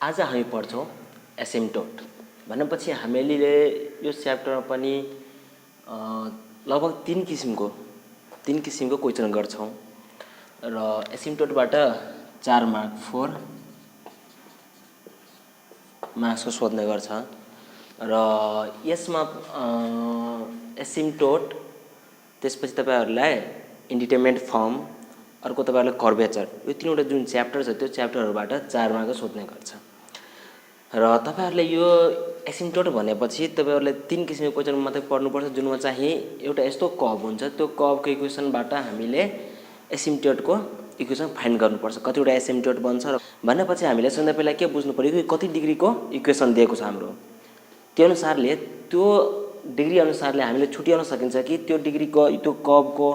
आज हामी पढ्छौँ एसिम्प्टोट भनेपछि हामीले यो च्याप्टरमा पनि लगभग तीन किसिमको क्वेसन गर्छौँ र एसिम्प्टोटबाट 4 मार्क 4 मार्क्सको सोध्ने गर्छ र यसमा एसिम्प्टोट त्यसपछि तपाईहरुलाई इन्डिटरमिनेट फर्म अर्को तपाईहरुलाई कर्वेचर यो तीनवटा जुन च्याप्टर छ त्यो च्याप्टरहरुबाट 4 मार्क सोध्ने गर्छ र तपाईहरुले यो एसिम्प्टोट भनेपछि तपाईहरुले तीन किसिमको क्वेशन मात्रै पढ्नुपर्छ जुनमा चाहिँ एउटा यस्तो कर्व हुन्छ त्यो कर्वको इक्वेसनबाट हामीले एसिम्प्टोटको इक्वेसन फाइन्ड गर्नुपर्छ कतिवटा एसिम्प्टोट बन्छ र भनेपछि हामीले सबैभन्दा पहिला के बुझ्नु पर्यो कि कति डिग्रीको इक्वेसन दिएको छ हाम्रो त्यो अनुसारले त्यो डिग्री अनुसारले हामीले छुट्याउन सकिन्छ कि त्यो डिग्रीको त्यो कर्वको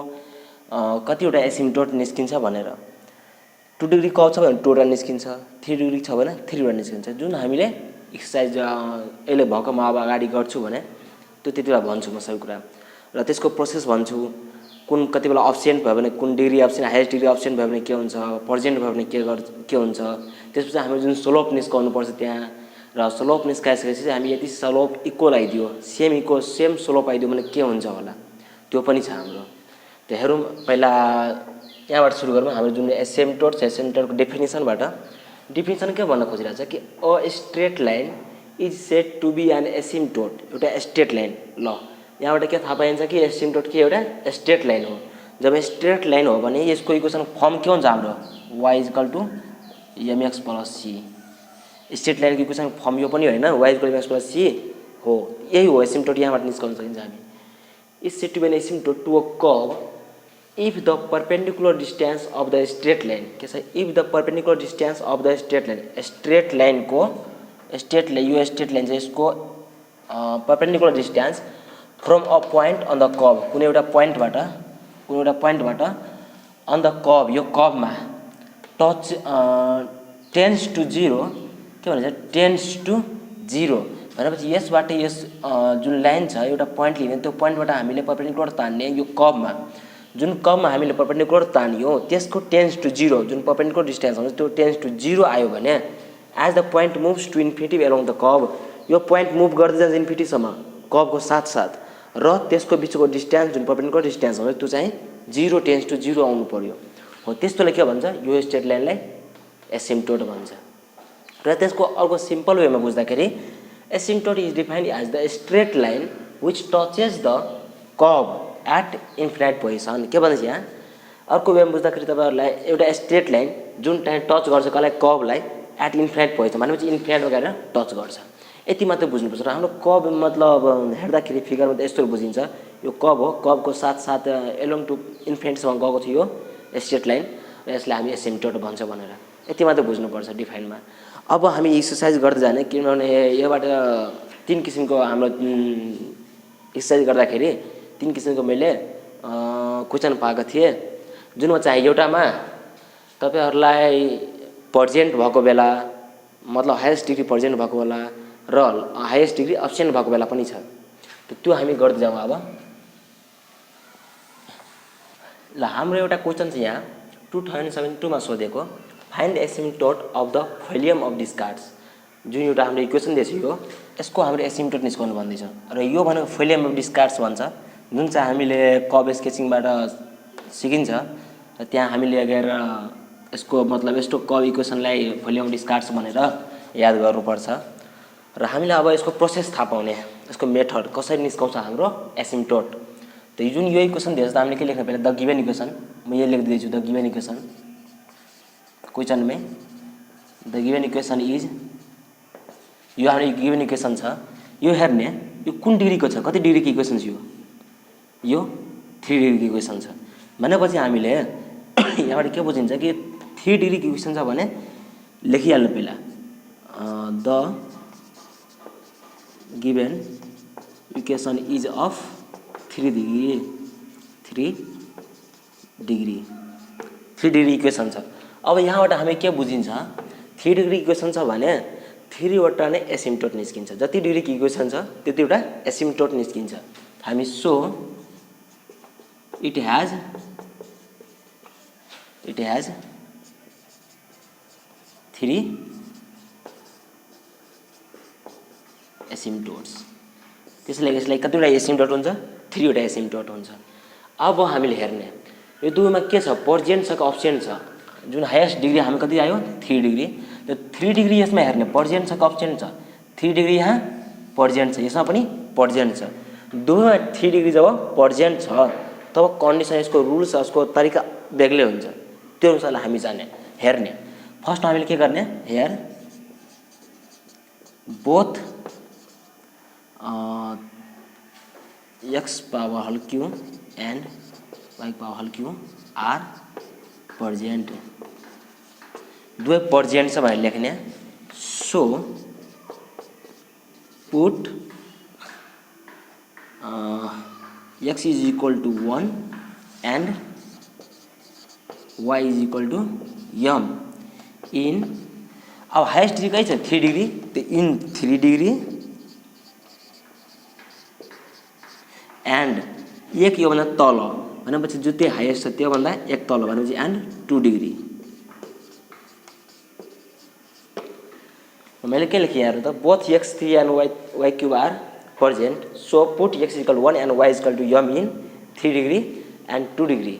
कतिवटा एसिम्प्टोट निस्किन्छ भनेर 2 डिग्री कर्व छ भने 2 वटा निस्किन्छ 3 डिग्री छ भने 3 वटा निस्किन्छ जुन हामीले एक्सरसाइज अहिले भर्खर म अब अगाडि गर्छु भने त्यो त्यतिबेला भन्छु म सबै कुरा र त्यसको प्रोसेस भन्छु कुन कति बेला अब्सेन्ट भयो भने कुन degree absent highest degree absent भयो भने के हुन्छ प्रेजेन्ट भयो भने के हुन्छ त्यसपछि हामीले जुन स्लोप निस्काउनु पर्छ त्यहाँ र स्लोप निस्काइसकेपछि हामी यदि स्लोप इक्वल आइदियो सेम स्लोप आइदियो भने के हुन्छ होला त्यो पनि छ हाम्रो त हेरौँ पहिला यहाँबाट सुरु गरौँ हाम्रो जुन एसिम्प्टोट छ एसिम्प्टोटको डेफिनेसन के भन्न खोजिरहेको छ कि a straight line is said to be an asymptote एउटा स्ट्रेट लाइन ल यहाँबाट के थाहा पाइन्छ कि एसिम्प्टोट के एउटा स्ट्रेट लाइन हो जब स्ट्रेट लाइन हो भने यसको इक्वेसन फर्म के हुन्छ हाम्रो y = mx + c स्ट्रेट लाइनको इक्वेसन फर्म यो पनि हैन y = mx + c हो यही हो एसिम्प्टोट यहाँबाट निस्काउन सकिन्छ हामी is said to be an asymptote to a curve if the perpendicular distance of the straight line के छ if the perpendicular distance of the straight line straight line को straight line चाहिँ यसको perpendicular distance from a point on the curve कुनै एउटा पोइन्टबाट on the curve यो कर्वमा touch tends to 0 के भन्छ tends to 0 भनेपछि यसबाट यस जुन लाइन छ एउटा पोइन्ट लिने त्यो पोइन्टबाट हामीले परपेन्डिकुलर तान्ने यो कर्वमा जुन कर्वमा हामीले परपेन्डिकुलर तानियो त्यसको टेन्स टु 0 जुन परपेन्डिकुलर डिस्टेन्स हुन्छ त्यो टेन्स टु 0 आयो भने as the point moves to infinity along the curve यो पोइन्ट मुभ गर्दै जान्छ इन्फिनिटीसम्म कर्वको साथसाथ र त्यसको बिचको डिस्टेन्स जुन परपेन्डिकुलर डिस्टेन्स हुन्छ त्यो चाहिँ 0 टेन्स टु 0 आउनु पर्यो हो त्यस्तोले के भन्छ यो स्ट्रेट लाइनलाई एसिम्प्टोट भन्छ र त्यसको अर्को सिम्पल वेमा बुझ्दाखेरि asymptote is defined as the straight line which touches the curve at infinite position के भन्छ यहाँ अर्को वेमा बुझ्दाखेरि तपाईहरुलाई एउटा स्ट्रेट लाइन जुन टाइम टच गर्छ कसलाई कर्वलाई एट इन्फिनाइट पोजिसन भनेपछि इन्फिनाइटमा गएर टच गर्छ यति मात्र बुझ्नुपर्छ र हाम्रो कर्व मतलब हेर्दाखेरि फिगरमा त यस्तो बुझिन्छ यो कर्व हो कर्वको साथसाथ एलोङ टु इन्फिनिटीसम्म गएको छ यो स्ट्रेट लाइन र यसलाई हामी एसिम्प्टोट भन्छ भनेर यति मात्र बुझ्नुपर्छ डिफाइनमा अब हामी एक्सरसाइज गर्दै जाने किनभने योबाट तीन किसिमको हाम्रो एक्सरसाइज गर्दाखेरि तीन किसिमको मैले क्वेसन पाएको थिएँ जुनमा चाहिँ एउटामा तपाईहरुलाई प्रेजेन्ट भएको बेला मतलब हाईएस्ट डिग्री प्रेजेन्ट भएको बेला र हाईएस्ट डिग्री अब्सेन्ट भएको बेला पनि छ त्यो हामी गर्दै जाउँ अब ल हाम्रो एउटा क्वेसन छ यहाँ 2072 मा सोधेको find asymptote of the volume of discards जुन एउटा हाम्रो इक्वेसन दिएछ यो यसको हाम्रो एसिम्प्टोट निस्काउनु भन्दैछ र यो भनेको वोल्युम अफ डिस्कार्ड्स भन्छ जुन चाहिँ हामीले कर्व स्केचिङबाट सिकिन्छ र त्यहाँ हामीले गएर यसको मतलब यस्तो कर्व इक्वेसनलाई वोल्युम अफ डिस्कार्ड्स भनेर याद गर्नुपर्छ र हामीले अब यसको प्रोसेस थाहा पाउने यसको मेथड कसरी निस्काउँछ हाम्रो एसिम्प्टोट त जुन यो इक्वेसन दिएछ त हामीले के लेख्नु पर्यो द गिवन इक्वेसन म यहाँ लेख्दिन्छु द गिवन इक्वेसन क्वेसन में द गिवन इक्वेसन इज यो हाम्रो गिवन इक्वेसन छ यो हेर्ने यो कुन डिग्रीको छ कति डिग्रीको इक्वेसन छ यो 3 डिग्रीको इक्वेसन छ भनेपछि हामीले यहाँबाट के बुझिन्छ कि 3 डिग्रीको इक्वेसन छ भने लेखिहाल्नु पहिला the given equation is of 3 degree equation छ अब यहाँबाट हामी के बुझिन्छ 3 डिग्री इक्वेसन छ भने 3 वटा नै एसिम्प्टोट निस्किन्छ जति डिग्रीको इक्वेसन छ त्यतिवटा एसिम्प्टोट निस्किन्छ हामी सो it has 3 एसिम्प्टोट्स। त्यसैले यसलाई कतिवटा एसिम्प्टोट हुन्छ, 3 वटा एसिम्प्टोट हुन्छ। अब हामीले हेर्ने यो दुईमा के छ, पर्जेन्ट छ कि अब्सेन्ट छ। जुन हाइएस्ट डिग्री हामी कति आयो 3 डिग्री, त्यो 3 डिग्री यसमा हेर्ने पर्जेन्ट छ कि अब्सेन्ट छ। 3 डिग्री यहाँ पर्जेन्ट छ, यसमा पनि पर्जेन्ट छ। दुईमा 3 डिग्री जब पर्जेन्ट छ तब कन्डिसन, यसको रुल्स, यसको तरिका बेग्लै हुन्छ। त्यो अनुसारलाई हामी जाने हेर्ने। फर्स्ट हामीले के गर्ने, here both x power whole cube and y power whole cube are present. दुवै पर्जेन्ट छ भनेर लेख्ने। So put x is equal to 1 and y is equal to m in, अब हाइएस्ट डिग्री कहीँ छ 3 डिग्री, त्यो इन 3 डिग्री एन्ड एक योभन्दा तल भनेपछि जो त्यो हाइएस्ट छ त्योभन्दा एक तल भनेपछि एन्ड 2 डिग्री। मैले के लेखेँ यहाँ त, both x3 and y cube are present. So put x equal 1 and y equal to m in 3 degree and 2 degree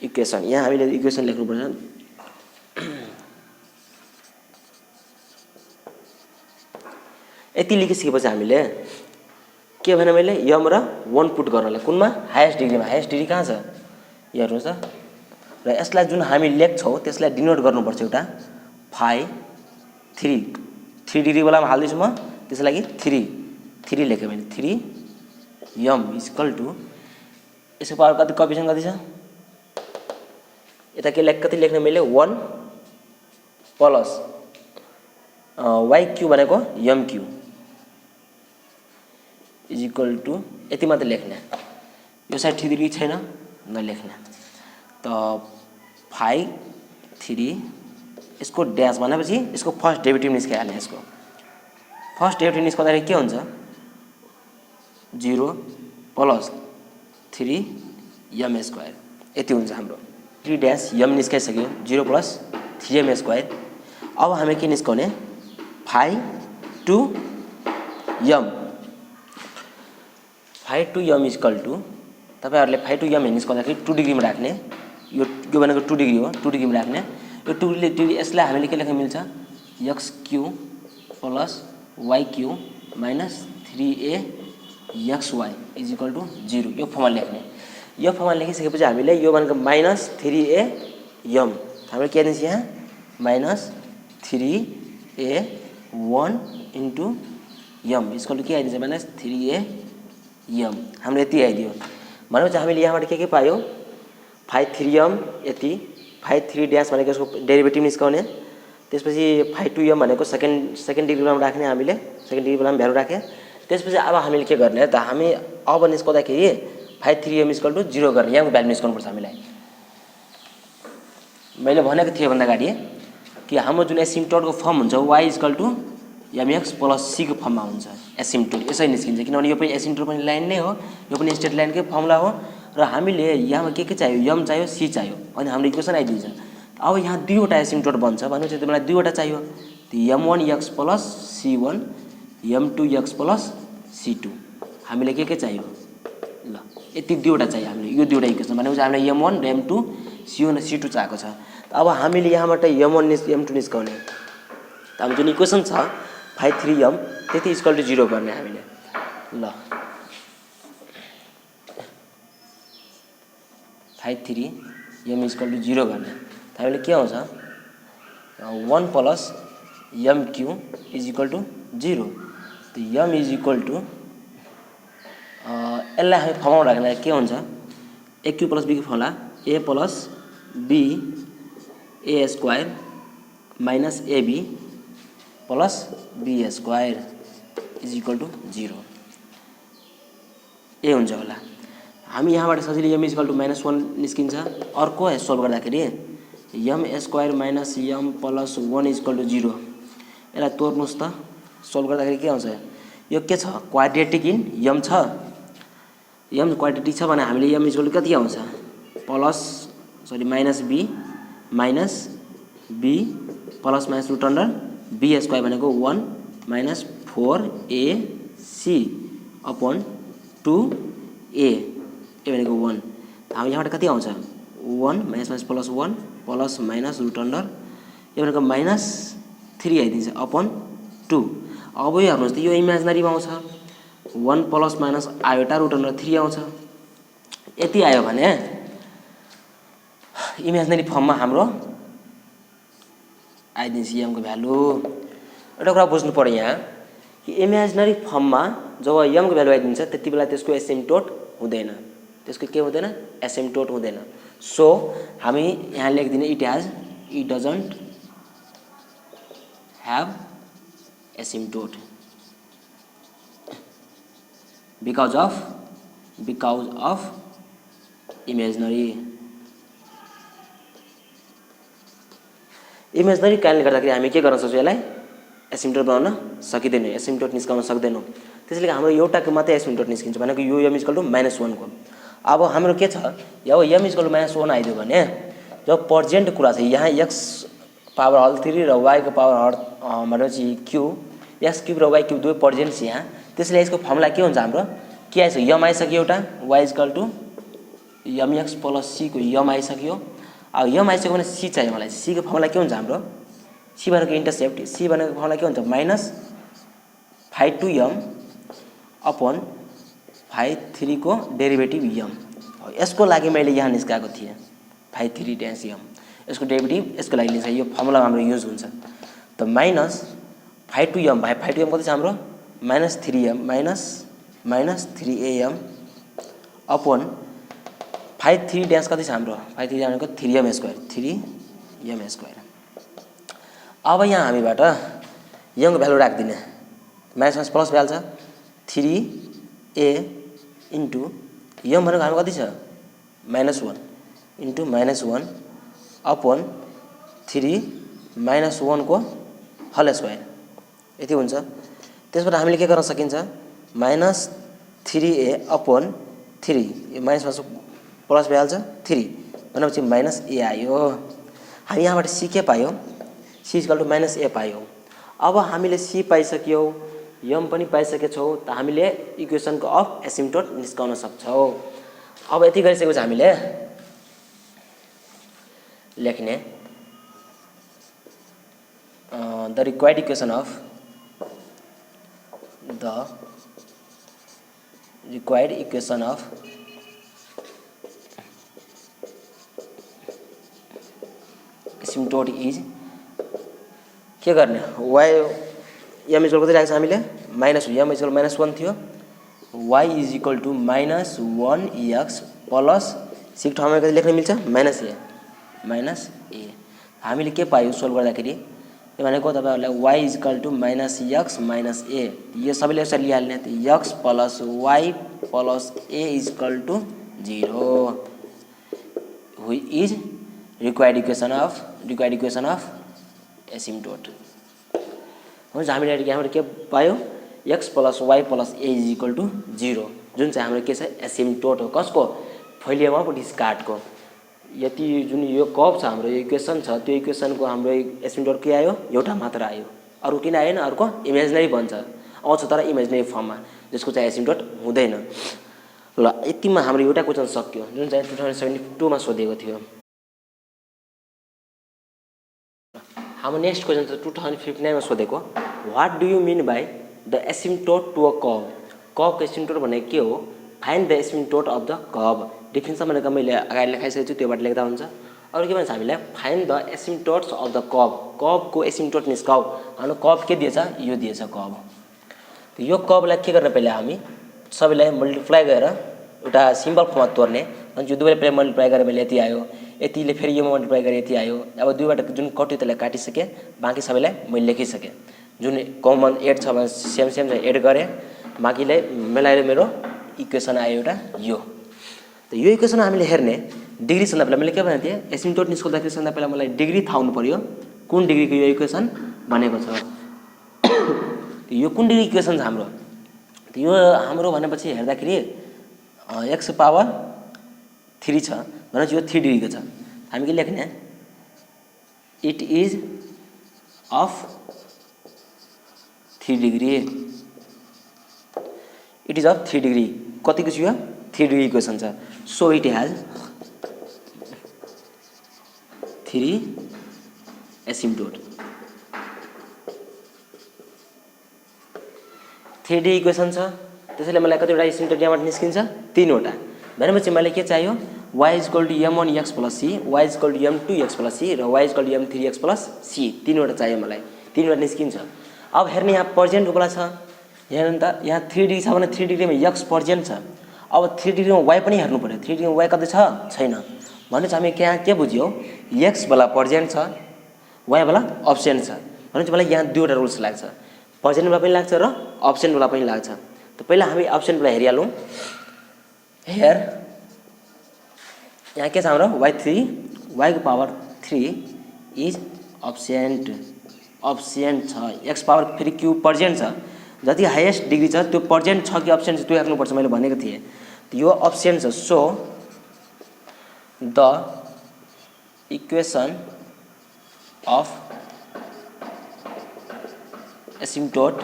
equation. यहाँ हामीले इक्वेसन लेख्नुपर्छ। यति लेखिसकेपछि हामीले के भने, मैले यम र 1 पुट गर्नलाई कुनमा, हाइएस्ट डिग्रीमा। हाइएस्ट डिग्री कहाँ छ यहाँ हेर्नुहोस् त। र यसलाई जुन हामी लेख्छौँ त्यसलाई डिनोट गर्नुपर्छ एउटा 5 3 डिग्री बेलामा हाल्दैछु म, त्यसको लागि 3 लेखेँ मैले। 3 यम इक्वल टू, यसको पावर कति, कोएफिसिएन्ट कति छ यता, के कति लेख्ने मैले 1 प्लस y क्यू भनेको M Q is equal two, यति मात्रै लेख्ने। यो साइड 3 डिग्री छैन नलेख्ने। त 5 3 यसको ड्यास भनेपछि यसको फर्स्ट डेरिभेटिभ निस्किहाल्ने। यसको फर्स्ट डेरिभेटिभ निस्कँदाखेरि के हुन्छ, 0 प्लस 3 यम स्क्वायर, यति हुन्छ हाम्रो। 3 ड्यास यम निस्काइसक्यो, 0 प्लस 3 यम स्क्वायर। अब हामी के निस्काउने, 5 2 यम 5 2 यम इक्वल टू, तपाईहरुले 5 2 यम निस्काउँदाखेरि 2 डिग्रीमा राख्ने। यो भनेको 2 डिग्री हो, 2 डिग्रीमा राख्ने। यो 2 डिग्री यसलाई हामीले के लेख्न मिल्छ, x cube plus y cube minus 3a xy is equal to 0, यो फर्ममा लेख्ने। यो फर्ममा लेखिसकेपछि हामीले यो भनेको माइनस 3a यम, हाम्रो के दिन्छ यहाँ माइनस 3a 1 इन्टु यम इज इक्वल टू के आइदिन्छ, माइनस 3a यम। हाम्रो यति आइदियो भनेपछि हामीले यहाँबाट के पायो, 5 3 यम यति, 5 3 ड्यास भनेको यसको डेरिभेटिभ निस्काउने। त्यसपछि 5 2 यम भनेको सेकेन्ड डिग्री बेलामा राख्ने, हामीले सेकेन्ड डिग्री बेलामा भ्यालु राख्यो। त्यसपछि अब हामीले के गर्ने त, हामी अब निस्काउँदाखेरि 5 3 यम इक्वल टू 0 गर्ने, यहाँको भ्यालु निस्काउनुपर्छ हामीलाई। मैले भनेको थिएँ भन्दा अगाडि कि हाम्रो जुन एसिम्प्टोटको फर्म हुन्छ y equal to mx plus c को फर्ममा हुन्छ एसिम्प्टोट। यसरी निस्किन्छ किनभने यो पनि एसिम्प्टोट पनि लाइन नै हो, यो पनि स्ट्रेट लाइनकै फर्मुला हो। र हामीले यहाँमा के चाहियो, यम चाहियो c चाहियो, अनि हाम्रो इक्वेसन आइदिन्छ। अब यहाँ दुईवटा एसिम्प्टोट बन्छ भनेपछि मलाई दुईवटा चाहियो, m1x plus c1 m2x plus c2। हामीले के चाहियो, ल यति दुईवटा चाहियो हामीले, यो दुईवटा इक्वेसन भनेपछि हामीले m1 र m2 c1 र c2 चाहिएको छ। अब हामीले यहाँबाट m1 m2 निस्काउने, त हाम्रो जुन इक्वेसन छ 5 3 यम त्यति इक्वल टू 0 गर्ने हामीले। ल 5 3 यम इक्वल टू 0 गर्ने, त हामीले के आउँछ 1 plus M Q is equal to 0। त यम इज इक्वल टू यसलाई हामी फर्ममा राख्दा के हुन्छ, ए क्यू प्लस बी को formula a plus b a square minus a b plus b square is equal to 0, a हुन्छ होला। हामी यहाँबाट सजिलै एम इक्वल टू -1 निस्किन्छ। अर्को सोल्भ गर्दाखेरि m square minus m plus 1 equal to 0, यसलाई तोड्नुहोस् त। सोल्भ गर्दाखेरि के आउँछ, यो के छ क्वाड्रेटिक इन एम छ, एम क्वाड्रेटिक छ भने हामीले एम इक्वल टू कति आउँछ, minus b plus minus root under b square भनेको 1 minus 4a C upon 2a ए भनेको 1 हामी यहाँबाट कति आउँछ 1 minus minus plus 1 plus minus root under यो भनेको माइनस 3 आइदिन्छ अपन 2 अब यो हेर्नुहोस् त यो इमेजिनरीमा आउँछ 1 plus minus iota root under 3 आउँछ यति आयो भने इमेजिनरी फर्ममा हाम्रो आइदिन्छ यमको भ्यालु एउटा कुरा बुझ्नु पर्यो यहाँ कि इमेजिनरी फर्ममा जब यमको भ्यालु आइदिन्छ त्यति बेला त्यसको एसिम्प्टोट हुँदैन त्यसको के हुँदैन एसिम्प्टोट हुँदैन सो हामी यहाँ लेख्दिने it doesn't have asymptote because of imaginary कारणले गर्दाखेरि हामी के गर्न सक्छौँ यसलाई एसिम्प्टोट बनाउन सकिँदैन एसिम्प्टोट निस्काउन सक्दैनौँ त्यसैले हाम्रो एउटाको मात्रै एसिम्प्टोट निस्किन्छ भनेको यो यम इक्वल टु -1 को अब हाम्रो के छ अब यम इक्वल टु -1 आइदियो भने जब पर्जेन्ट कुरा छ यहाँ x पावर हल 3 र y को पावर हल भनेपछि q x क्यूब र y क्यूब दुवै पर्जेन्ट छ यहाँ त्यसैले यसको फर्मुला के हुन्छ हाम्रो के आइसक्यो यम आइसक्यो एउटा y equal to mx plus c को यम आइसक्यो अब यम आइसक्यो भने c चाहियो मलाई c को फर्मुला के हुन्छ हाम्रो c भनेको इन्टरसेप्ट c भनेको फर्मुला के हुन्छ माइनस 5 अपन 5 को डेरिभेटिभ यम यसको लागि मैले यहाँ निस्काएको थिएँ 5 डैश यम यसको डेरिभेटिभ यसको लागि लिन्छ यो फर्मुला हाम्रो युज हुन्छ त माइनस 5 भाइ 5 कति छ हाम्रो माइनस 3am अपन 5 डैश कति छ हाम्रो 5 भनेको 3m स्क्वायर अब यहाँ हामीबाट यमको भ्यालु राख्दिने माइनस प्लस भइहाल्छ 3a इन्टु यम भनेको हाम्रो कति छ -1 इन्टु -1 अपन 3 -1 को होल स्क्वायर यति हुन्छ त्यसबाट हामीले के गर्न सकिन्छ -3a अपन 3 यो माइनस प्लस भइहाल्छ 3 भनेपछि -a आयो हामी यहाँबाट c के पायौँ c इक्वल टु -a पायौँ अब हामीले c पाइसक्यौँ यम पनि पाइसकेछौँ त हामीले इक्वेसनको अफ एसिम्प्टोट निस्काउन सक्छौँ अब यति गरिसकेपछि हामीले लेख्ने the required equation of asymptote is के गर्ने y यम इक्वल कति राखेको छ हामीले यम इक्वल -1 थियो y is equal to -1x plus c ठाउँमा कति लेख्न मिल्छ -a हामीले के पायौँ सोल्भ गर्दाखेरि यो भनेको तपाईहरुलाई y is equal to -x -a यो सबैले यसरी लिइहाल्ने x plus y plus a is equal to 0 which is required equation of asymptote हुन्छ हामीले यहाँबाट के पायौँ x plus y plus a is equal to 0 जुन चाहिँ हाम्रो के छ एसिम्प्टोट हो कसको फैलियम अफ डिस्कार्डको यति जुन यो कर्व छ हाम्रो इक्वेसन छ त्यो इक्वेसनको हाम्रो एसिम्प्टोट के आयो एउटा मात्र आयो अरु किन आएन अर्को इमेजिनरी बन्छ आउँछ तर इमेजिनरी फर्ममा जसको चाहिँ एसिम्प्टोट हुँदैन ल यतिमा हाम्रो एउटा क्वेसन सक्यो जुन चाहिँ 2072 मा सोधिएको थियो हाम्रो नेक्स्ट क्वेसन चाहिँ 2059 मा सोधेको what do you mean by the asymptote to a curve asymptote भनेको के हो find the asymptote of the curve definition भनेको मैले अगाडि लेखाइसकेको छु त्योबाट लेख्दा हुन्छ अरु के भन्छ हामीलाई find the asymptotes of the कर्वको एसिम्प्टोट निस्काऊ हाम्रो कर्व के दिएछ यो दिएछ कर्व यो कर्वलाई के गर्न पहिले हामी सबैलाई मल्टिप्लाई गरेर एउटा सिम्बल फर्ममा तोर्ने अनि यो दुवैले पहिले मल्टिप्लाई गरेर मैले यति आयो यतिले फेरि यो मल्टिप्लाई गरेर यति आयो अब दुईबाट जुन कट्यो त्यसलाई काटिसके बाँकी सबैलाई मैले लेखिसके जुन कमन एड छ भने सेम चाहिँ एड गरेँ बाँकीलाई मिलाएर मेरो इक्वेसन आयो एउटा यो त यो इक्वेसन हामीले हेर्ने डिग्री भन्दा पहिला मैले के भनेको थिएँ एसिम्प्टोट निस्काउँदाखेरि भन्दा पहिला मलाई डिग्री थाहा हुनु पर्यो कुन डिग्रीको यो इक्वेसन बनेको छ यो कुन डिग्री इक्वेसन छ हाम्रो यो हाम्रो भनेपछि हेर्दाखेरि x पावर 3 छ भनेपछि यो 3 डिग्रीको छ हामी के लेख्ने it is of 3 degree it is of 3 degree कतिको छ यो 3 डिग्री इक्वेसन छ so it has 3 asymptote 3 D equation छ त्यसैले मलाई कतिवटा एसिम्प्टोट यहाँबाट निस्किन्छ 3 वटा भनेपछि मलाई के चाहियो y = m1 x + c y = m2 x + c र y = m3 x + c 3 वटा चाहियो मलाई 3 वटा निस्किन्छ अब हेर्ने यहाँ पर्जेन्टको कुरा छ हेर्नु त यहाँ 3 डिग्री छ भने 3 डिग्रीमा x पर्जेन्ट छ अब 3 डिग्रीमा y पनि हेर्नु पर्यो 3 डिग्रीमा y कति छ छैन भनेपछि हामी यहाँ के बुझ्यौ x वाला पर्जेन्ट छ y वाला अब्सेन्ट छ भनेपछि मलाई यहाँ दुईवटा रुल्स लाग्छ पर्जेन्ट वाला पनि लाग्छ र अब्सेन्ट वाला पनि लाग्छ त पहिला हामी अब्सेन्ट वाला हेरिहालौं हेयर यहाँ के छ हाम्रो y3 y को पावर 3 इज अब्सेन्ट छ x पावर फेरि q पर्जेन्ट छ जति हाईएस्ट डिग्री छ त्यो पर्जेन्ट छ कि अब्सेन्ट छ त्यो हेर्नुपर्छ मैले भनेको थिएँ यो अब्सेन्ट छ so the equation of asymptote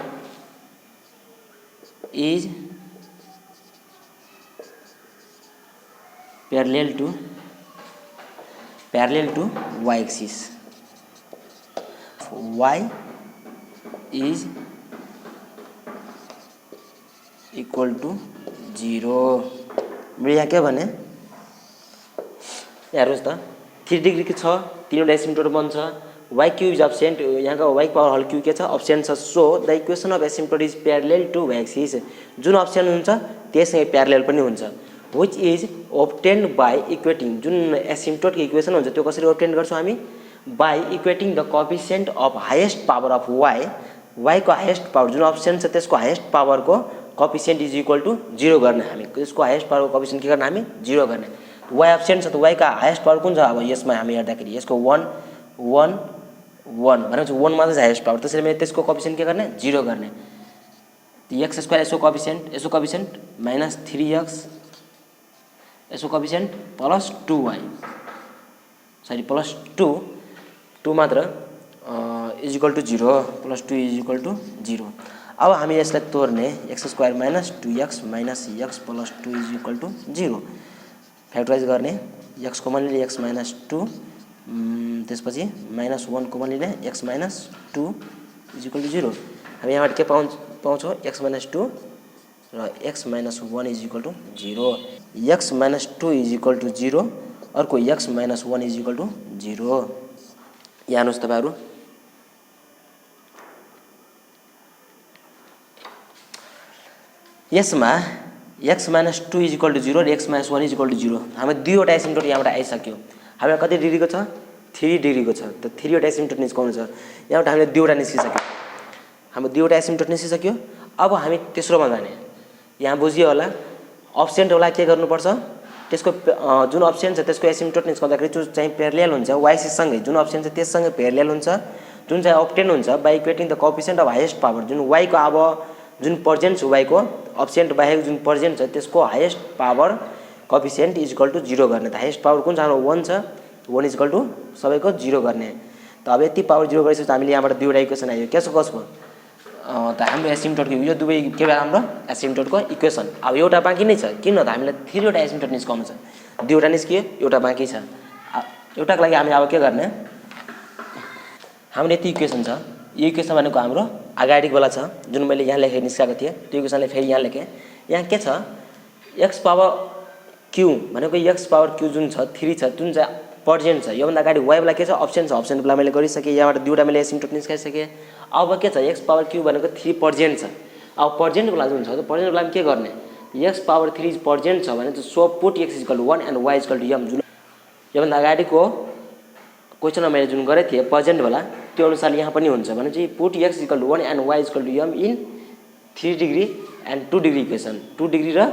is parallel to y axis y is equal to 0 मैले यहाँ के भने हेर्नुस् त 3 डिग्री के छ तीनवटा एसिम्प्टोट बन्छ y क्यू इज अब्सेन्ट यहाँ का y पावर हल क्यू के छ अब्सेन्ट छ so the equation of asymptote is parallel to y axis जुन अब्सेन्ट हुन्छ त्यसै प्यारलेल पनि हुन्छ which is obtained by equating जुन एसिम्प्टोट को इक्वेसन हुन्छ त्यो कसरी obtain गर्छौं हामी by equating the coefficient of highest power of y को हाईएस्ट पावर जुन अब्सेन्ट छ त्यसको हाईएस्ट पावर को कोएफिशिएंट इज इक्वल टु 0 गर्ने हामी त्यसको हाईएस्ट पावर को कोएफिशिएंट के गर्ने हामी 0 गर्ने y अब्सेन्ट छ त y का हाईएस्ट पावर कुन छ अब यसमा हामी हेर्दाखेरि यसको 1 1 1 भनेपछि 1 मात्र हाईएस्ट पावर त्यसैले मैले त्यसको कोएफिशिएंट के गर्ने 0 गर्ने x² यसको कोएफिशिएंट माइनस 3x यसको coefficient plus 2y sorry plus 2 मात्र is equal to 0 plus 2 is equal to 0 अब हामी यसलाई तोड्ने x² minus 2x minus x plus 2 is equal to 0 factorise गर्ने x कमन लिने x माइनस 2 त्यसपछि माइनस 1 कमन लिने x minus 2 is equal to 0 हामी यहाँबाट के पाउँछौं x माइनस 2 र x minus 1 is equal to 0 x minus 2 is equal to 0 अर्को x minus 1 is equal to 0 यहाँ हेर्नुस् तपाईहरु यसमा x minus 2 is equal to 0 र x minus 1 is equal to 0 हामी दुईवटा एसिम्प्टोट यहाँबाट आइसक्यो हामीलाई कति डिग्रीको छ 3 डिग्रीको छ त 3 वटा एसिम्प्टोट निस्काउनु छ यहाँबाट हामीले दुईवटा निस्किसक्यो हामी दुईवटा एसिम्प्टोट निस्किसक्यो अब हामी तेस्रोमा जाने यहाँ बुझियो होला अब्सेन्ट वाला के गर्नुपर्छ त्यसको जुन अब्सेन्ट छ त्यसको एसिम्प्टोट निस्काउँदाखेरि जो चाहिँ प्यारलेल हुन्छ y एक्सिस सँगै जुन अब्सेन्ट छ त्यससँगै प्यारलेल हुन्छ जुन चाहिँ ऑब्टेन हुन्छ by equating the coefficient of highest power जुन y को अब जुन पर्जेन्ट छ y को अब्सेन्ट बाहेक जुन पर्जेन्ट छ त्यसको highest power coefficient is equal to 0 गर्ने त हाईएस्ट पावर कुन छ हाम्रो 1 छ 1 इज इक्वल टु सबैको 0 गर्ने त अब यति पावर 0 गरेपछि हामीले यहाँबाट दुईवटा इक्वेसन आयो कसको त हाम्रो एसिम्प्टोट को यो दुवै के भयो हाम्रो एसिम्प्टोट को इक्वेसन अब एउटा बाँकी नै छ किन त हामीलाई 3 वटा एसिम्प्टोट निस्काउनु छ दुईवटा निस्कियो एउटा बाँकी छ एउटाको लागि हामी अब के गर्ने हाम्रो यति इक्वेसन छ यो इक्वेसन भनेको हाम्रो अगाडिको वाला छ जुन मैले यहाँ लेखे निस्काएको थिए त्यो इक्वेसनले फेरि यहाँ लेखे यहाँ के छ x पावर q भनेको x पावर q जुन छ 3 छ जुन चाहिँ पर्जेन्ट छ यो भन्दा अगाडि y वाला के छ अब्सेन्ट छ अब्सेन्ट वाला मैले गरिसके यहाँबाट दुईवटा मैले एसिम्प्टोट निस्काइसके अब के छ x पावर q भनेको 3 पर्जेन्ट छ अब पर्जेन्ट वाला जुन छ त्यो पर्जेन्ट वाला के गर्ने x पावर 3 इज पर्जेन्ट छ भने so put x equal to 1 and y equal to m जुन यो भन्दा अगाडिको क्वेशनमा मैले जुन गरे थिए पर्जेन्ट वाला त्यो अनुसार यहाँ पनि हुन्छ भने चाहिँ put x equal to 1 and y equal to m in 3 degree and 2 degree equation 2 degree र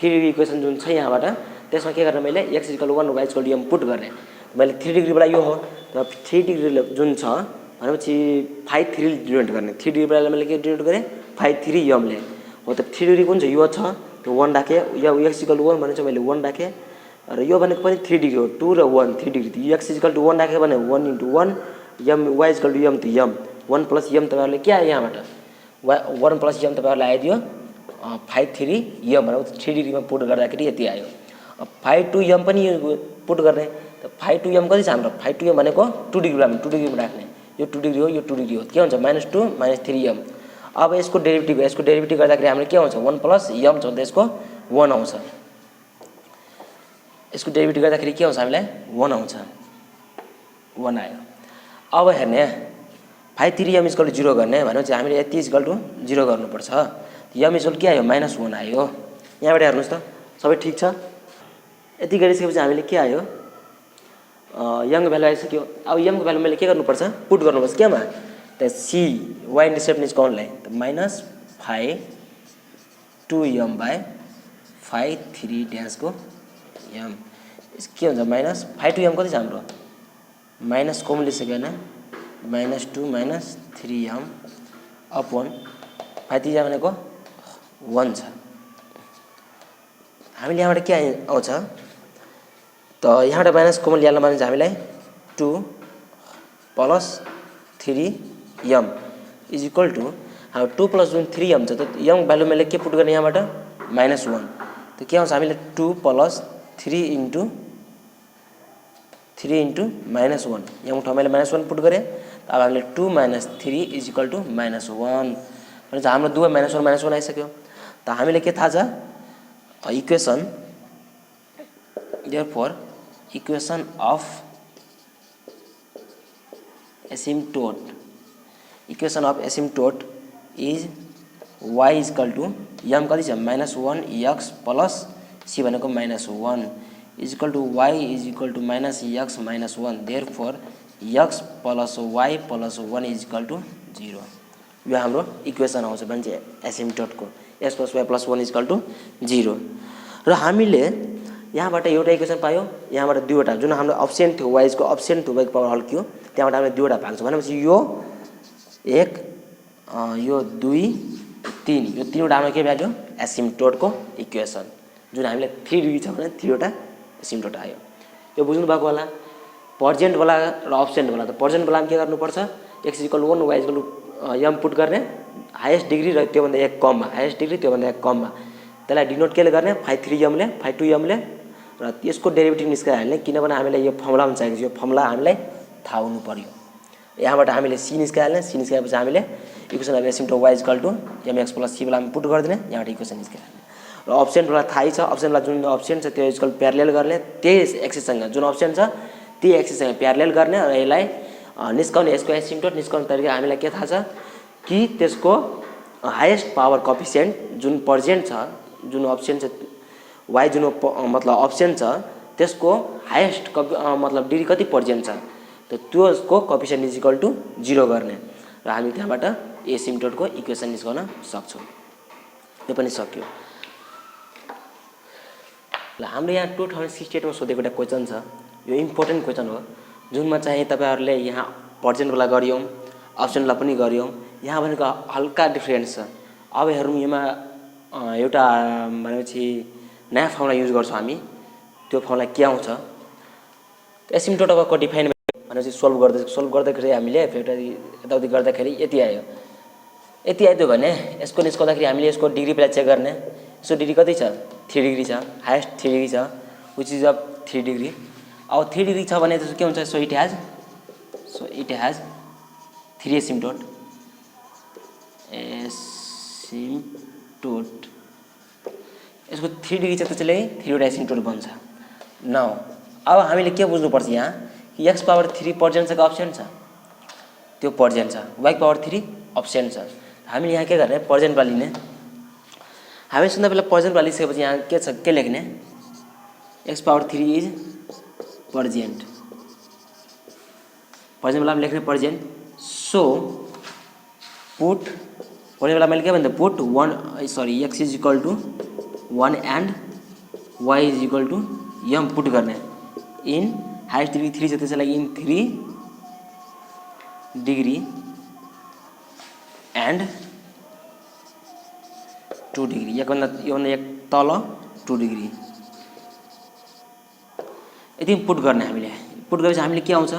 3 डिग्री इक्वेसन जुन छ यहाँबाट त्यसमा के गर्ने मैले x equal to 1 y equal to m put गर्ने मैले 3 डिग्री वाला यो हो र 3 डिग्री जुन छ भनेपछि 5 3 डिनोट गर्ने 3 डिग्री वाला मैले के डिनोट गरे 5 3 m ले हो त 3 डिग्री कुन छ यो छ त्यो 1 राखे यो x इक्वल टु 1 भने चाहिँ मैले 1 राखे र यो भनेको पनि 3 डिग्री हो 2 र 1 3 डिग्री x इक्वल टु 1 राखे भने 1 * 1 m y equal to m त m 1 + m तपाईहरुले के आयो यहाँबाट 1 + m तपाईहरुले आइदियो 5 3 m भनेको 3 डिग्रीमा पुट गर्दाखेरि यति आयो। 5 2 m पनि पुट गर्ने त 5 2 m कति छ हाम्रो 5 2 m भनेको 2 डिग्रीमा 2 डिग्रीमा राख्ने यो 2 डिग्री हो यो 2 डिग्री हो के हुन्छ -2 -3 m। अब यसको डेरिभेटिभ गर्दाखेरि हामीले के आउँछ 1 + m छ त्यसको 1 आउँछ। यसको डेरिभेटिभ गर्दाखेरि के आउँछ हामीलाई 1 आउँछ 1 आयो। अब हेर्ने 5 3 m = 0 गर्ने भनेपछि हामीले यति = 0 गर्नुपर्छ। m = के आयो -1 आयो। यहाँबाट हेर्नुहोस् त सबै ठिक छ। यति गरिसकेपछि हामीले के आयो m को भ्यालु आइसक्यो। अब m को भ्यालु मैले के गर्नुपर्छ पुट गर्नुपर्छ केमा त c y इन्टरसेप्ट निस्काउनलाई त -5 2m / 5 3 ड्यास को m के हुन्छ -5 2m कति छ हाम्रो माइनस कम लिइसक्यो होइन -2 - 3m अपॉन 5 3 भनेको 1 छ। हामीले यहाँबाट के आउँछ त यहाँबाट माइनस कमन ल्याउन मान्छ हामीलाई 2 + 3m = हाम्रो 2 + 3m छ त m भ्यालु मैले के पुट गर्ने यहाँबाट -1 त के आउँछ हामीले 2 + 3 * 3 * -1 यहाँ ठाउँमा मैले -1 पुट गरेँ। अब हामीले 2 - 3 = -1 भनेपछि हाम्रो दुवै -1 आइसक्यो। त हामीले के थाहा छ equation therefore equation of asymptote is y = m कति छ -1x + c भनेको -1 = y = -x - 1 therefore x + y + 1 = 0। यो हाम्रो इक्वेसन आउँछ भन्छ एसिम्प्टोटको x + y + 1 = 0। र हामीले यहाँबाट एउटा इक्वेसन पायो यहाँबाट दुईवटा जुन हाम्रो अप्सन थियो y को अप्सन थियो y को पावर हल्कियो त्यहाँबाट हामीले दुईवटा पाएको छौँ भनेपछि यो 1 यो 2 3 यो तीनवटा हाम्रो के भ्याल्यु एसिम्प्टोटको इक्वेसन जुन हामीले 3 डिग्री छ भने 3 वटा एसिम्प्टोट आयो। यो बुझ्नु भएको होला। पर्जेन्ट वाला र अप्सेन्ट वाला त पर्जेन्ट वालामा के गर्नुपर्छ x = 1 y = m पुट गर्ने हाईएस्ट डिग्री र त्योभन्दा एक कममा हाईएस्ट डिग्री त्योभन्दा एक कममा त्यसलाई डिनोट केले गर्ने 5 3m ले 5 2m ले र त्यसको डेरिभेटिभ निस्काइहाल्ने किनभने हामीलाई यो फर्मुलामा चाहिएको छ। यो फर्मुला हामीलाई थाहा हुनु पर्यो। यहाँबाट हामीले c निस्काइहाल्ने c निस्काएपछि हामीले equation of asymptote y = mx + c वालामा पुट गरिदिने यहाँबाट इक्वेसन निस्काइहाल्ने। र अप्सन वाला थाहै छ अप्सन वाला जुन अप्सन छ त्यो इक्वल प्यारलेल गर्ने त्यही एक्सिससँग जुन अप्सन छ त्यही एक्सिससँग प्यारलेल गर्ने र यसलाई निस्काउने यसको एसिम्प्टोट निस्काउने तरिका हामीलाई के थाहा छ कि त्यसको हाईएस्ट पावर कोएफिसिएन्ट जुन पर्जेन्ट छ जुन अप्सन छ y जुन मतलब अप्सन छ त्यसको हाईएस्ट मतलब डिग्री कति पर्जेन्ट छ त त्यसको कोएफिसिएन्ट = 0 गर्ने र हामी त्यहाँबाट एसिम्प्टोटको इक्वेसन निस्काउन सक्छौं। यो पनि सक्यो। ल हाम्रो यहाँ 2068 मा सोधेको एउटा क्वेशन छ। यो इम्पोर्टेन्ट क्वेशन हो जुनमा चाहिँ तपाईहरुले यहाँ पर्जेन्ट वाला गरियौ अप्सन वाला पनि गरियौ। यहाँ भनेको हल्का डिफरेन्स छ। अब हेरौँ यसमा एउटा भनेपछि नयाँ फर्मुला युज गर्छौं हामी। त्यो फर्मुला के आउँछ एसिम्प्टोट अब को डिफाइन भनेपछि सोल्भ गर्दाखेरि हामीले यताउति गर्दाखेरि यति आयो। यति आइदियो भने यसको निस्काउँदाखेरि हामीले यसको डिग्री पहिला चेक गर्ने। यसको डिग्री कति छ 3 डिग्री छ हाईएस्ट 3 डिग्री छ व्हिच इज अफ 3 डिग्री। अब 3 डिग्री छ भने त्यसको के हुन्छ सो इट हैज 3 एसिम्प्टोट यसको 3 डिग्री छ त्यसैले 3 वटा एसिम्प्टोट बन्छ। नाउ अब हामीले के बुझ्नु पर्छ यहाँ कि x पावर 3 पर्जेन्ट छ कि अब्सेन्ट छ त्यो पर्जेन्ट छ y पावर 3 अब्सेन्ट छ। हामीले यहाँ के गर्ने पर्जेन्ट वाला लिने। हामी सुन्दा पहिला पर्जेन्ट वाला लिसकेपछि यहाँ के छ के लेख्ने x पावर 3 इज पर्जेन्ट वाला लेख्ने पर्जेन्ट। सो पुट पर्जेन्ट वाला मैले के भन्दा put x is equal to 1 and y is equal to m put गर्ने इन हाईएस्ट डिग्री 3 छ त्यसैले इन 3 डिग्री एन्ड 2 डिग्री यो एक तल 2 डिग्री यति पुट गर्ने। हामीले पुट गरेपछि हामीले के आउँछ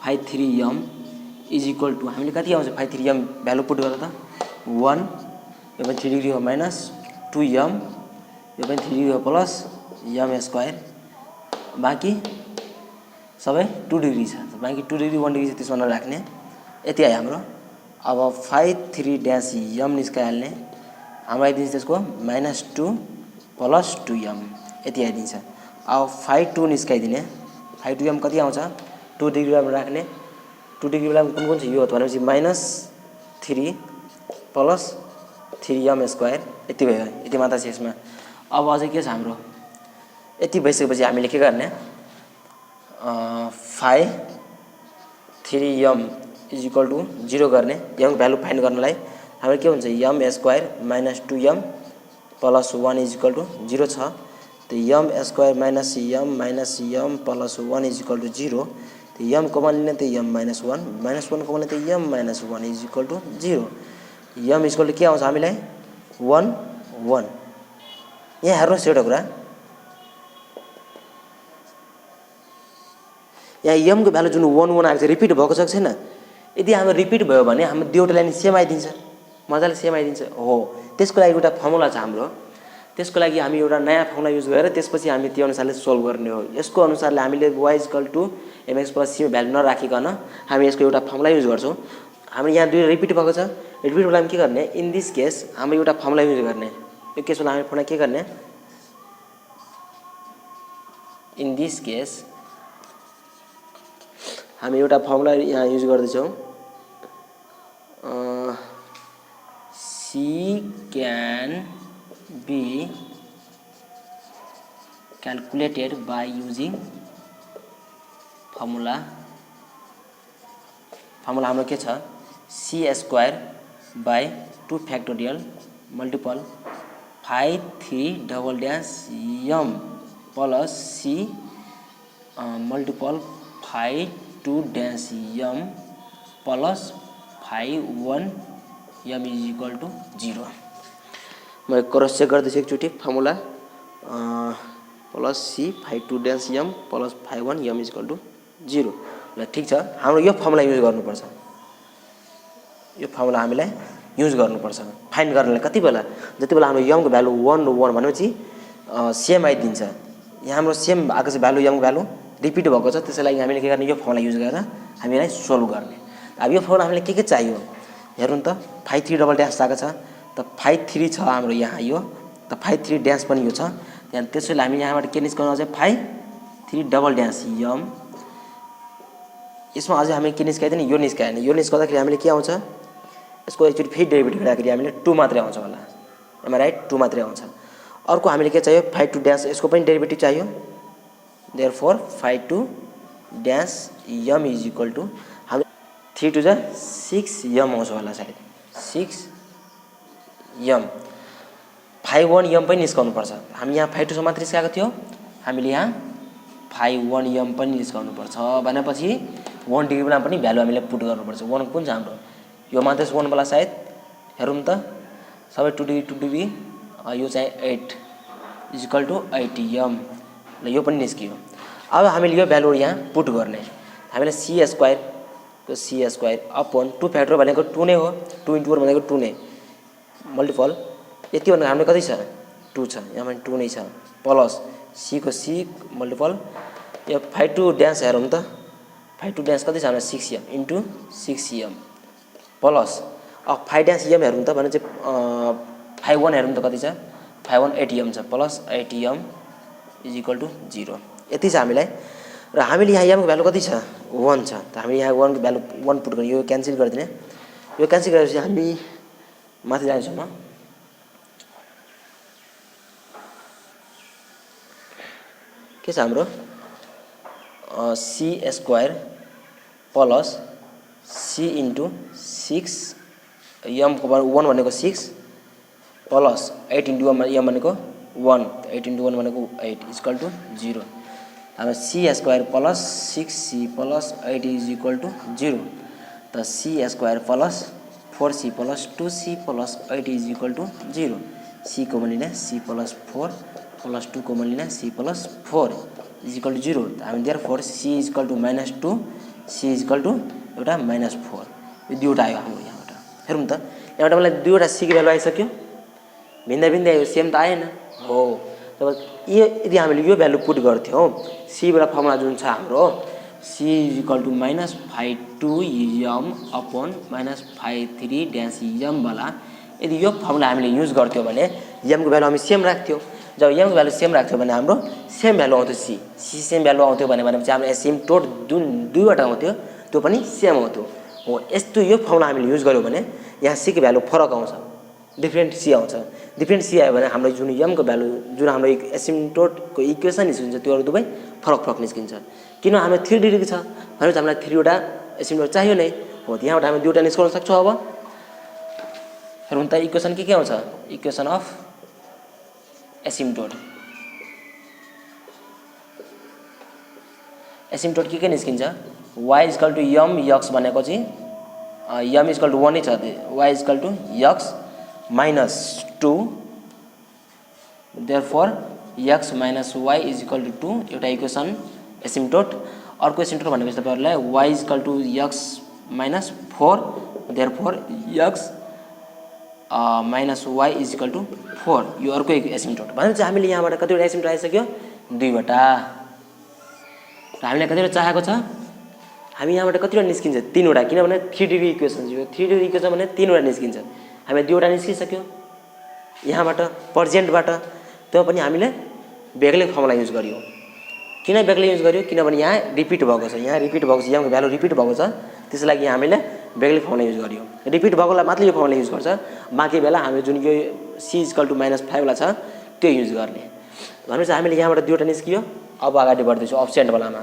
5 3m इज इक्वल टू हामीले कति आउँछ 5 3m भ्यालु पुट गर्दा त 1 यो पनि 3 डिग्री हो माइनस 2m यो पनि 3 हो प्लस m स्क्वायर बाँकी सबै 2 डिग्री छ बाँकी 2 डिग्री 1 डिग्री त्यसमा नराख्ने यति आयो हाम्रो। अब 5 3 डैश m निस्काइहाल्ने हाम्रो आइदिन्छ त्यसको -2 प्लस 2m यति आइदिन्छ। अब 5 2 निस्काइदिने 5 2m कति आउँछ 2 डिग्रीमा राख्ने 2 डिग्री बेला कुन कुन छ यो भनेपछि -3 प्लस 3m स्क्वायर यति भयो यति मात्र छ यसमा। अब अझै के छ हाम्रो यति भइसकेपछि हामीले के गर्ने 5 3m = 0 गर्ने m को भ्यालु फाइन्ड गर्नलाई हाम्रो के हुन्छ m स्क्वायर -2m प्लस 1 = 0 छ। तो m स्क्वायर -m प्लस 1 = 0 तो m कमन लिने तो m -1 कमन लिने तो m -1 = 0 m = के आउँछ हामीलाई 1 1 यहाँ हेर्नुहोस् एउटा कुरा यहाँ m को भ्यालु जुन 1 1 आएको छ रिपिट भएको छ छैन यदि हाम्रो रिपिट भयो भने हाम्रो दुईवटा लाइन सेम आइदिन्छ मजाले सेम आइदिन्छ हो त्यसको लागि एउटा फर्मुला छ हाम्रो त्यसको लागि हामी एउटा नयाँ फर्मुला युज गरेर त्यसपछि हामी त्यो अनुसारले सोल्भ गर्ने हो। यसको अनुसारले हामीले y = mx + c भ्यालु नराखिकन हामी यसको एउटा फर्मुला युज गर्छौं। हाम्रो यहाँ दुई रिपिट भएको छ रिपिट बेला हामी के गर्ने इन दिस केस हाम्रो एउटा फर्मुला युज गर्ने यो केस बेला हामी फर्मुला के गर्ने इन दिस केस हामी एउटा फर्मुला यहाँ युज गर्दै छौं c can be calculated by using formula हाम्रो के छ c² by 2 factorial multiple 5 3 double dash m plus c multiple 5 2 dash m plus 5 1 m = 0 म क्रस चेक गर्दैछु एकचोटी formula plus c 5 2 dash m plus 5 1 m = 0 ल ठीक छ। हाम्रो यो फर्मुला युज गर्नुपर्छ यो फर्मुला हामीलाई युज गर्नुपर्छ फाइन्ड गर्नलाई कति बेला जति बेला हाम्रो m को भ्यालु 1 1 भनेपछि सेम आइदिन्छ यहाँ हाम्रो सेम आएको छ भ्यालु m को भ्यालु रिपिट भएको छ त्यसैले हामीले के गर्ने यो फर्मुला युज गरेर हामीलाई सोल्भ गर्ने। अब यो फर्मुला हामीलाई के चाहियो हेर्नु त 5 3 डबल ड्याश आएको छ त 5 3 छ हाम्रो यहाँ यो त 5 3 ड्याश पनि यो छ त्यहाँ त्यसैले हामी यहाँबाट के निस्काउनु आउँछ 5 3 डबल ड्याश m यसमा अझै हामी के निस्काइदिने यो निस्काउँदाखेरि हामीले के आउँछ यसको एकचोटी फेरि डेरिभेटिभ गर्दाखेरि हामीले 2 मात्रै आउँछ होला एम राइट 2 मात्रै आउँछ। अर्को हामीले के चाहियो 5 2 ड्याश यसको पनि डेरिभेटिभ चाहियो देयरफोर 5 2 ड्याश m = हामी 3 2 6 m आउँछ होला सायद 6 m 5 1 m पनि निस्काउनु पर्छ हामी यहाँ 5 2 मात्र निस्काएको थियो हामीले यहाँ 5 1 m पनि निस्काउनु पर्छ भनेपछि 1 डिग्रीमा पनि भ्यालु हामीले पुट गर्नुपर्छ 1 कुन छ हाम्रो यो मात्र 1 वाला सायद हेरौँ त सबै 2 डिग्री यो चाहिँ 8 = 8 m ल यो पनि निस्कियो। अब हामीले यो भ्यालु यहाँ पुट गर्ने हामीले c² अपन 2 फ्याक्टर भनेको 2 नै हो 2 * 4 भनेको 2 नै मल्टिपल यति भन्दा हाम्रो कति छ 2 छ यहाँ पनि 2 नै छ प्लस c को c मल्टिपल यो 5 2 ड्याश हेरौँ त 5 2 ड्याश कति छ हाम्रो 6m * 6m प्लस अब 5 ड्याश m हेरौँ त भने चाहिँ 5 1 हेरौँ त कति छ 5 1 8m छ प्लस 8m = 0 यति छ हामीलाई र हामीले यहाँ m को भ्यालु कति छ 1 छ त हामी यहाँ 1 को भ्यालु 1 पुट गर्ने यो क्यान्सल गरिदिने यो क्यान्सल गरेपछि हामी माथि जान्छौँ म के छ हाम्रो c² प्लस c * 6 m को 1 भनेको 6 प्लस 8 * m भनेको 1 8 * 1 भनेको 8 = 0 हाम्रो c² प्लस 6c प्लस 8 = 0 त c² plus 4c plus 2c प्लस 8 = 0 c कमन लिने c प्लस 4 प्लस 2 कमन लिने c प्लस 4 = 0 हामी देयरफोर c = -2 c = एउटा -4 यो दुईवटा आयो हाम्रो यहाँबाट हेरौँ त यहाँबाट मलाई दुईवटा c को भ्यालु आइसक्यो भिन्दा भिन्दै आयो, सेम त आएन हो। तब यदि हामीले यो भ्यालु पुट गर्थ्यौँ, सीबाट फर्मुला जुन छ हाम्रो C is equal to -φ2m upon -φ3 dash m वाला, यदि यो फर्मुला हामीले युज गर्थ्यौँ भने यमको भ्यालु हामी सेम राख्थ्यौँ। जब यमको भ्यालु सेम राख्थ्यौँ भने हाम्रो सेम भ्यालु आउँथ्यो, सी सेम भ्यालु आउँथ्यो भनेपछि हाम्रो एसिम्प्टोट जुन दुईवटा आउँथ्यो त्यो पनि सेम आउँथ्यो हो। यस्तो यो फर्मुला हामीले युज गऱ्यौँ भने यहाँ सीको भ्यालु फरक आउँछ, डिफ्रेन्ट सी आउँछ। डिफ्रेन्ट सी आयो भने हाम्रो जुन यमको भ्यालु जुन हाम्रो एसिम्प्टोटको इक्वेसन निस्किन्छ त्योहरू दुवै फरक फरक निस्किन्छ। किन हाम्रो 3 डिग्री छ भनेपछि हामीलाई 3 वटा एसिम्प्टोट चाहियो नै हो, यहाँबाट हामी दुईवटा निस्काउन सक्छौँ। अब हेरौँ त इक्वेसन के आउँछ, इक्वेसन अफ एसिम्प्टोट। एसिम्प्टोट के निस्किन्छ, y equal to m x भनेको चाहिँ यम इक्वल टू 1 नै छ, y equal to x -2 therefore x minus y is equal to 2 एउटा इक्वेसन एसिम्प्टोट। अर्को एसिम्प्टोट भनेपछि तपाईहरुलाई y equal to x -4 therefore x minus y is equal to 4 यो अर्को एसिम्प्टोट। भनेपछि हामीले यहाँबाट कतिवटा एसिम्प्टोट आइसक्यो, दुईवटा। हामीले कतिवटा चाहेको छ, हामी यहाँबाट कतिवटा निस्किन्छ, 3 वटा, किनभने 3 डिग्री इक्वेसन यो 3 डिग्री इक्वेसन भने 3 वटा निस्किन्छ। हामी दुईवटा निस्किसक्यो यहाँबाट पर्जेन्टबाट, त्यो पनि हामीले बेग्लै फर्मुला युज गरियो। किन बेग्लै युज गरियो, किनभने यहाँ रिपिट भएको छ, यहाँ रिपिट भएको छ, यहाँको भ्यालु रिपिट भएको छ, त्यसको लागि हामीले बेग्लै फर्मुला युज गरियो। रिपिट भएकोलाई मात्र यो फर्मुला युज गर्छ, बाँकी बेला हामीले जुन यो सी इक्वल टू -5 वाला छ त्यो युज गर्ने। भनेपछि हामीले यहाँबाट दुईवटा निस्कियो। अब अगाडि बढ्दैछौँ अप्सेन्ट वालामा।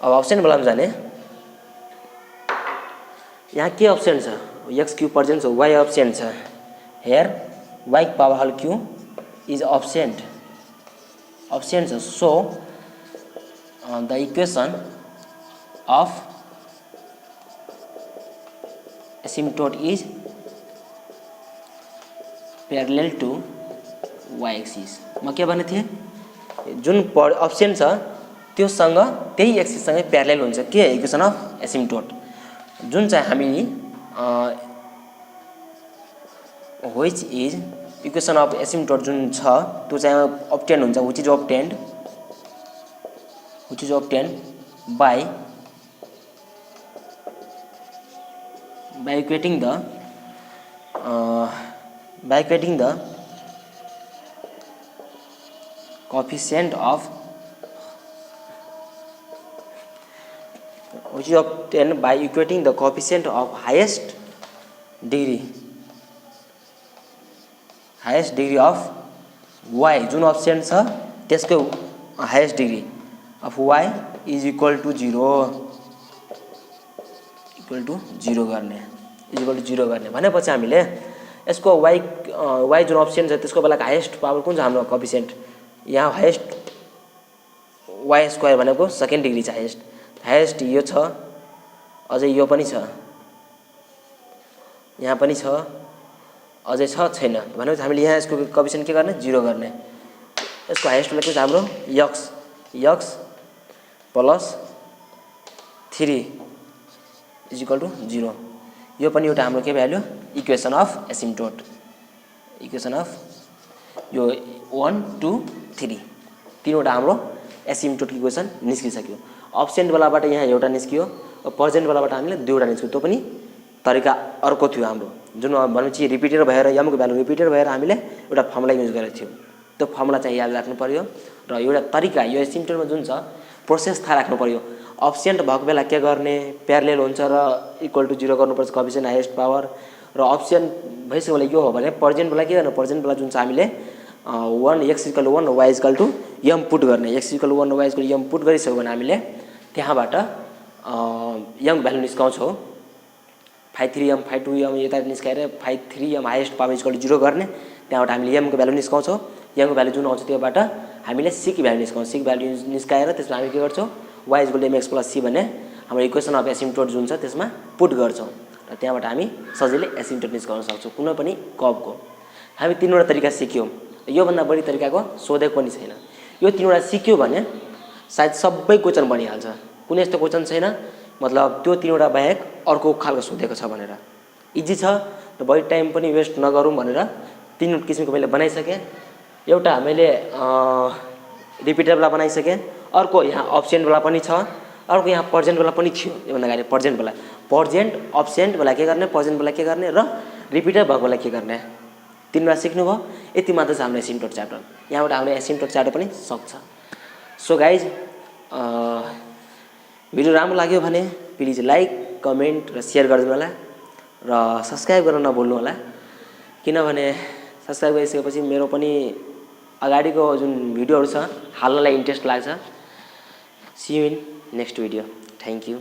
अब अप्सेन्ट वालामा जाने, यहाँ के अप्सेन्ट छ, एक्स क्यू पर्जेन्ट छ, वाई अप्सेन्ट छ। Here y power whole cube is absent छ। So the equation of asymptote is parallel to y axis। म के भने थिएँ, जुन अप्सन छ त्योसँग त्यही एक्सिस सँगै प्यारलल हुन्छ के इक्वेसन अफ एसिम्प्टोट। जुन चाहिँ हामी which is equation of asymptote जुन छ त्यो चाहिँ अब्टेन हुन्छ, which is obtain by equating the coefficient of which is obtained by equating the coefficient of highest degree of y जुन अप्सन छ त्यसको highest degree of y is equal to 0 गर्ने भनेपछि हामीले यसको y जुन अप्सन छ त्यसको बेलाको हाईएस्ट पावर कुन छ हाम्रो कोएफिसिएन्ट, यहाँ हाईएस्ट y स्क्वायर भनेको सेकेन्ड डिग्री छ, हाईएस्ट यो छ, अझै यो पनि छ, यहाँ पनि छ, अझै छैन। भनेपछि हामीले यहाँ यसको कोएफिसिएन्ट के गर्ने, 0 गर्ने। यसको हाईएस्ट भनेको चाहिँ हाम्रो x plus 3 is equal to 0। यो पनि एउटा हाम्रो के value, equation of asymptote. Equation of यो 1 2 3 तीनवटा हाम्रो एसिम्प्टोट इक्वेसन निस्किसक्यो। अब्सेन्ट वालाबाट यहाँ एउटा निस्कियो, पर्जेन्ट वालाबाट हामीले दुईवटा निस्क्यो। त्यो पनि तरिका अर्को थियो हाम्रो, जुन भनेपछि रिपिटेड भएर यमको भ्यालु रिपिटेड भएर हामीले एउटा फर्मुला युज गरेको थियौँ। त्यो फर्मुला चाहिँ याद राख्नु पर्यो र एउटा तरिका यो एसिम्प्टोटमा जुन छ प्रोसेस थाहा राख्नु पर्यो। अब्सेन्ट भएको बेला के गर्ने, प्यारलेल हुन्छ र इक्वल टू 0 गर्नुपर्छ कोएफिसिएन्ट हाईएस्ट पावर। र अब्सेन्ट भइसक्यो भने यो हो भने पर्जेन्ट बेला के गर्नु, पर्जेन्ट बेला जुन छ हामीले 1 x इक्वल 1 र y equal to m put गर्ने। x इक्वल 1 र y इक्वल m पुट गरिसक्यो भने हामीले त्यहाँबाट m भ्यालु निस्काउँछौँ। 5 3m 5 2m यता निस्काएर 5 3m highest power equal to 0 गर्ने। त्यहाँबाट हामीले m को भ्यालु निस्काउँछौँ। m को भ्यालु जुन आउँछ त्योबाट हामीले c को भ्यालु निस्काउँछौँ। c को भ्यालु निस्काएर त्यसमा हामी के गर्छौँ, y equal to mx plus c भन्ने हाम्रो इक्वेसन अफ एसिम्प्टोट जुन छ त्यसमा पुट गर्छौँ र त्यहाँबाट हामी सजिलै एसिम्प्टोट निस्काउन सक्छौँ कुनै पनि कर्वको। हामी तीनवटा तरिका सिक्यौँ, योभन्दा बढी तरिकाको सोधेको पनि छैन। यो तीनवटा सिक्यो भने सायद सबै क्वेसन बनिहाल्छ। कुनै यस्तो क्वेसन छैन मतलब त्यो तिनवटा बाहेक अर्को खालको सोधेको छ भनेर। इजी छ र बढी टाइम पनि वेस्ट नगरौँ भनेर तीन किसिमको मैले बनाइसकेँ। एउटा मैले रिपिटेडवाला बनाइसकेँ, अर्को यहाँ अब्सेन्टवाला पनि छ, अर्को यहाँ पर्जेन्टवाला पनि थियो। योभन्दा अगाडि पर्जेन्टवाला, पर्जेन्ट अब्सेन्टवाला के गर्ने, पर्जेन्टवाला के गर्ने र रिपिटेड भएकोलाई के गर्ने, तीनवटा सिक्नुभयो। यति मात्र छ हाम्रो एसिम्प्टोट च्याप्टर। यहाँबाट हाम्रो एसिम्प्टोट च्याप्टर पनि सक्छ। सो गाइज, भिडियो राम्रो लाग्यो भने प्लिज लाइक, कमेन्ट र सेयर गरिदिनु होला र सब्सक्राइब गर्न नभुल्नु होला, किनभने सब्सक्राइब गरिसकेपछि मेरो पनि अगाडिको जुन भिडियोहरू छ हाल्नलाई इन्ट्रेस्ट लाग्छ। See you in next video. Thank you.